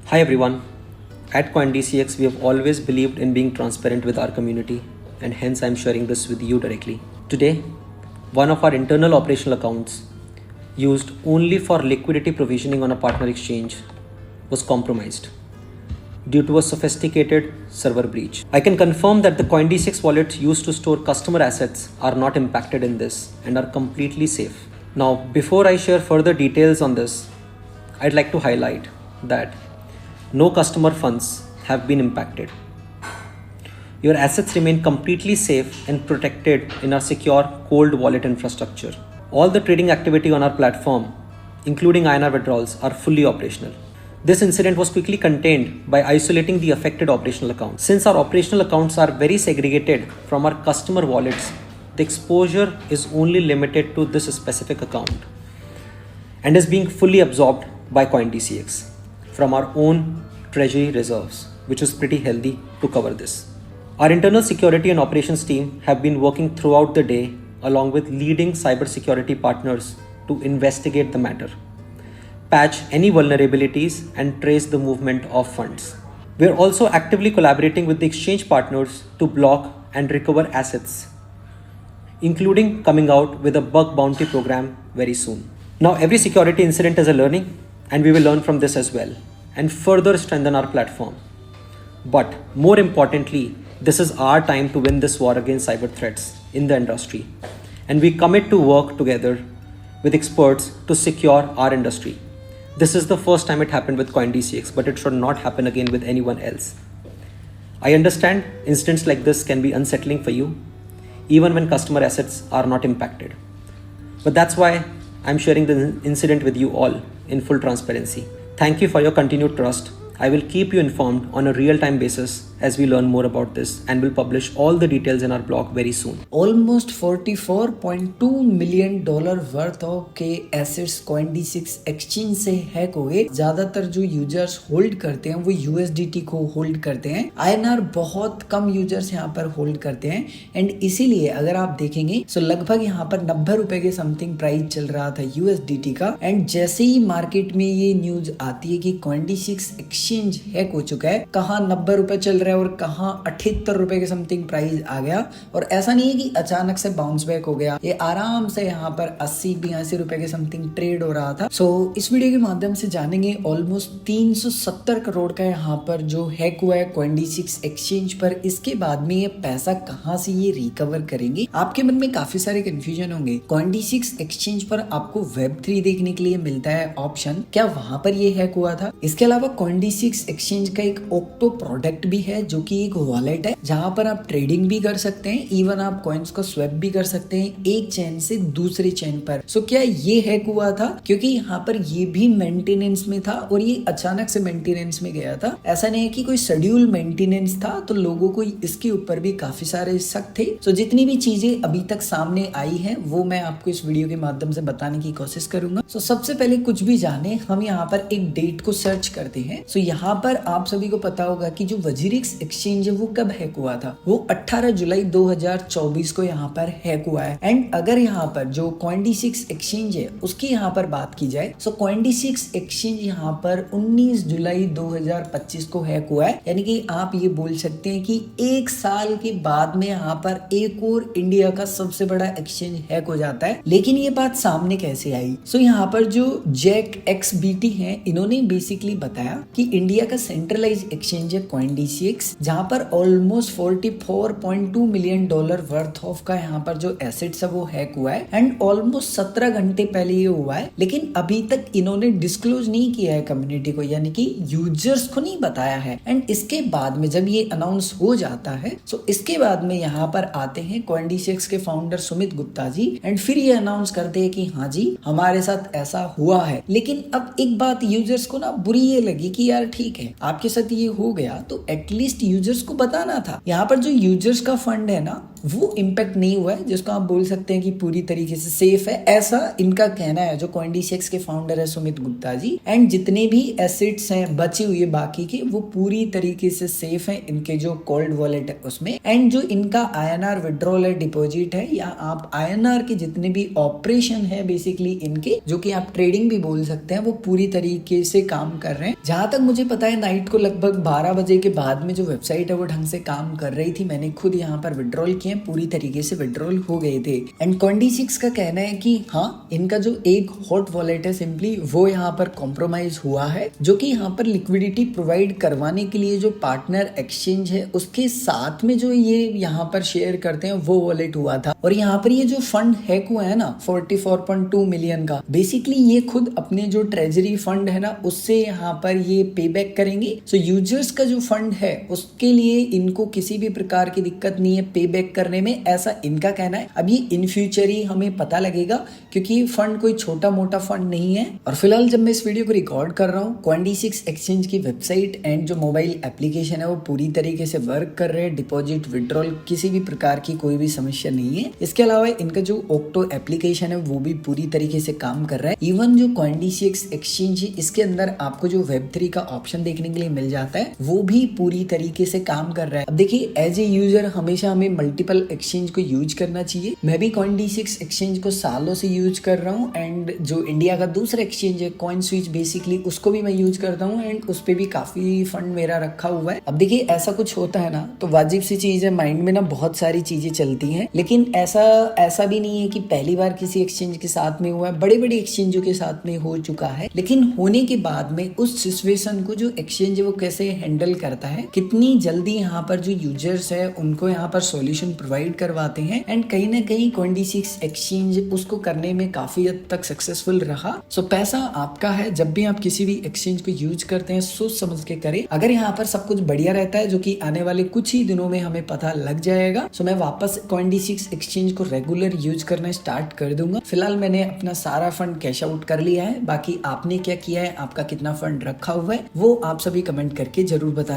Hi everyone. At CoinDCX, we have always believed in being transparent with our community, and hence I'm sharing this with you directly. Today, one of our internal operational accounts, used only for liquidity provisioning on a partner exchange, was compromised due to a sophisticated server breach. I can confirm that the CoinDCX wallets used to store customer assets are not impacted in this and are completely safe. Now, before I share further details on this, I'd like to highlight that no customer funds have been impacted. Your assets remain completely safe and protected in our secure cold wallet infrastructure. All the trading activity on our platform, including INR withdrawals, are fully operational. This incident was quickly contained by isolating the affected operational accounts. Since our operational accounts are very segregated from our customer wallets, the exposure is only limited to this specific account and is being fully absorbed by CoinDCX from our own treasury reserves, which is pretty healthy to cover this. Our internal security and operations team have been working throughout the day along with leading cybersecurity partners to investigate the matter, patch any vulnerabilities and trace the movement of funds. We are also actively collaborating with the exchange partners to block and recover assets, including coming out with a bug bounty program very soon. Now, every security incident is a learning, and we will learn from this as well and further strengthen our platform. But more importantly, this is our time to win this war against cyber threats in the industry, and we commit to work together with experts to secure our industry. This is the first time it happened with CoinDCX, but it should not happen again with anyone else. I understand incidents like this can be unsettling for you, even when customer assets are not impacted. But that's why I'm sharing the incident with you all in full transparency. Thank you for your continued trust. I will keep you informed on a real-time basis as we learn more about this, and will publish all the details in our blog very soon. Almost $44.2 million worth of के assets CoinDCX exchange से hack हो गए। ज्यादातर जो users hold करते हैं वो USDT को होल्ड करते हैं। INR बहुत कम यूजर्स यहाँ पर होल्ड करते हैं, एंड इसीलिए अगर आप देखेंगे तो लगभग यहाँ पर 90 रुपए के समथिंग प्राइस चल रहा था USDT का। एंड जैसे ही मार्केट में ये न्यूज आती है कि CoinDCX एक्सचेंज हैक हो चुका है, कहाँ 90 रुपए चल रहा है और कहाँ 78 रुपए के समथिंग प्राइस आ गया। और ऐसा नहीं है कि अचानक से बाउंस बैक हो गया, ये आराम से यहाँ पर 80-82 रुपए के समथिंग ट्रेड हो रहा था। सो इस वीडियो के माध्यम से जानेंगे ऑलमोस्ट 370 करोड़ का यहाँ पर जो हैक हुआ है CoinDCX एक्सचेंज पर। इसके बाद में ये पैसा कहाँ से ये रिकवर करेंगे। आपके मन में काफी सारे कंफ्यूजन होंगे। CoinDCX एक्सचेंज पर आपको Web3 देखने के लिए मिलता है ऑप्शन, क्या वहां पर ये हैक हुआ था? इसके अलावा CoinDCX एक्सचेंज का एक ऑक्टो प्रोडक्ट भी है जो कि एक वॉलेट है जहां पर आप ट्रेडिंग भी कर सकते हैं, इवन आप कॉइन्स को स्वैप भी कर सकते हैं एक चेन से दूसरे चेन पर। सो क्या ये हैक हुआ था? क्योंकि यहाँ पर ये भी मेंटेनेंस में था और ये अचानक से मेंटेनेंस में गया था। ऐसा नहीं है कि कोई शेड्यूल मेंटेनेंस था, तो लोगों को इसके ऊपर भी काफी सारे शक थे। सो जितनी भी चीजें अभी तक सामने आई हैं वो मैं आपको इस वीडियो के माध्यम से बताने की कोशिश करूंगा। सो सबसे पहले कुछ भी जाने, हम यहाँ पर एक डेट को सर्च करते हैं। सो यहाँ पर आप सभी को पता होगा कि जो WZirix एक्सचेंज है वो कब हैक हुआ था? वो 18 जुलाई 2024 को यहाँ पर हैक हुआ है। एंड अगर यहाँ पर जो CoinDCX एक्सचेंज है उसकी यहाँ पर बात की जाए, सो CoinDCX एक्सचेंज यहाँ पर 19 जुलाई 2025 को हैक हुआ है। यानी कि आप ये बोल सकते हैं कि एक साल के बाद में यहाँ पर एक और इंडिया का सबसे बड़ा एक्सचेंज हैक हो जाता है। लेकिन ये बात सामने कैसे आई? सो यहाँ पर जो जैक XBT है, इन्होंने बेसिकली बताया कि इंडिया का सेंट्रलाइज एक्सचेंज है CoinDCX, जहां पर ऑलमोस्ट $44.2 मिलियन वर्थ ऑफ का यहाँ पर जो एसेट्स है वो हैक हुआ है। एंड ऑलमोस्ट 17 घंटे पहले ये हुआ है, लेकिन अभी तक इन्होंने डिस्क्लोज नहीं किया है कम्युनिटी को, यानी कि यूजर्स को नहीं बताया है। एंड इसके बाद में जब ये अनाउंस हो जाता है, तो इसके बाद में यहाँ पर आते हैं CoinDCX के फाउंडर सुमित गुप्ता जी, एंड फिर ये अनाउंस करते हैं कि हाँ जी हमारे साथ ऐसा हुआ है। लेकिन अब एक बात यूजर्स को ना बुरी ये लगी कि यार ठीक है आपके साथ ये हो गया तो एटलीस्ट यूजर्स को बताना था। यहाँ पर जो यूजर्स का फंड है ना वो इम्पैक्ट नहीं हुआ है, जिसको आप बोल सकते हैं कि पूरी तरीके से सेफ है, ऐसा इनका कहना है, जो CoinDCX के फाउंडर है सुमित गुप्ता जी। एंड जितने भी एसेट्स हैं बचे हुए बाकी के, वो पूरी तरीके से सेफ है इनके जो कोल्ड वॉलेट है उसमें। एंड जो इनका INR विड्रॉल है, डिपॉजिट है, या आप INR के जितने भी ऑपरेशन है बेसिकली इनके, जो कि आप ट्रेडिंग भी बोल सकते हैं, वो पूरी तरीके से काम कर रहे हैं। जहां तक मुझे पता है नाइट को लगभग 12 बजे के बाद में जो वेबसाइट है वो ढंग से काम कर रही थी। मैंने खुद यहाँ पर विड्रॉल किए, पूरी तरीके से विड्रॉल हो गए थे। एंड CoinDCX का कहना है कि हाँ, इनका जो एक हॉट वॉलेट है सिंपली वो यहाँ पर कॉम्प्रोमाइज हुआ है, जो कि यहाँ पर लिक्विडिटी प्रोवाइड करवाने के लिए जो पार्टनर एक्सचेंज है उसके साथ में जो ये यहाँ पर शेयर करते हैं वो वॉलेट हुआ था। और यहाँ पर ये जो फंड हैक हुआ है ना 44.2 मिलियन का, बेसिकली ये खुद अपने जो ट्रेजरी फंड है ना उससे यहाँ पर ये पे बैक करेंगे। सो यूजर्स का जो फंड है उसके लिए इनको किसी भी प्रकार की दिक्कत नहीं है पे बैक करने में, ऐसा इनका कहना है। अब ये इन फ्यूचर ही हमें पता लगेगा, क्योंकि फंड कोई छोटा मोटा फंड नहीं है। और फिलहाल जब मैं इस वीडियो को रिकॉर्ड कर रहा हूँ, CoinDCX एक्सचेंज की वेबसाइट एंड जो मोबाइल एप्लीकेशन है वो पूरी तरीके से वर्क कर रहे हैं। डिपॉजिट विड्रॉल किसी भी प्रकार की कोई भी समस्या नहीं है। इसके अलावा इनका जो ओक्टो एप्लीकेशन है वो भी पूरी तरीके से काम कर रहा है। इवन जो CoinDCX एक्सचेंज है इसके अंदर आपको जो Web3 का ऑप्शन देखने के लिए मिल जाता है वो भी पूरी तरीके से काम कर रहा है। अब देखिए, एज ए यूजर हमेशा हमें मल्टीपल एक्सचेंज को यूज करना चाहिए। मैं भी CoinDCX एक्सचेंज को सालों से यूज कर रहा हूँ। एंड जो इंडिया का दूसरा एक्सचेंज है CoinSwitch, बेसिकली उसको भी मैं यूज करता हूँ एंड उस पर भी काफी फंड मेरा रखा हुआ है। अब देखिए, ऐसा कुछ होता है ना तो वाजिब सी चीज है, माइंड में ना बहुत सारी चीजें चलती हैं, लेकिन ऐसा भी नहीं है कि पहली बार किसी एक्सचेंज के साथ में हुआ है। बड़े बड़े एक्सचेंजों के साथ में हो चुका है, लेकिन होने के बाद में उस सिचुएशन को जो एक्सचेंज है वो कैसे हैंडल करता है, कितनी जल्दी यहाँ पर जो यूजर्स है उनको यहाँ पर सॉल्यूशन प्रोवाइड करवाते हैं। एंड कहीं ना कहीं CoinDCX एक्सचेंज उसको करने में काफी हद तक सक्सेसफुल रहा। सो पैसा आपका है, जब भी आप किसी भी एक्सचेंज को यूज करते हैं सोच समझ के करें। अगर यहाँ पर सब कुछ बढ़िया रहता है, जो कि आने वाले कुछ ही दिनों में हमें पता लग जाएगा, सो मैं वापस CoinDCX एक्सचेंज को रेगुलर यूज करना स्टार्ट कर दूंगा। फिलहाल मैंने अपना सारा फंड कैश आउट कर लिया है। बाकी आपने क्या किया है, आपका कितना फंड रखा हुआ है, वो आप सभी कमेंट करके जरूर बताएं।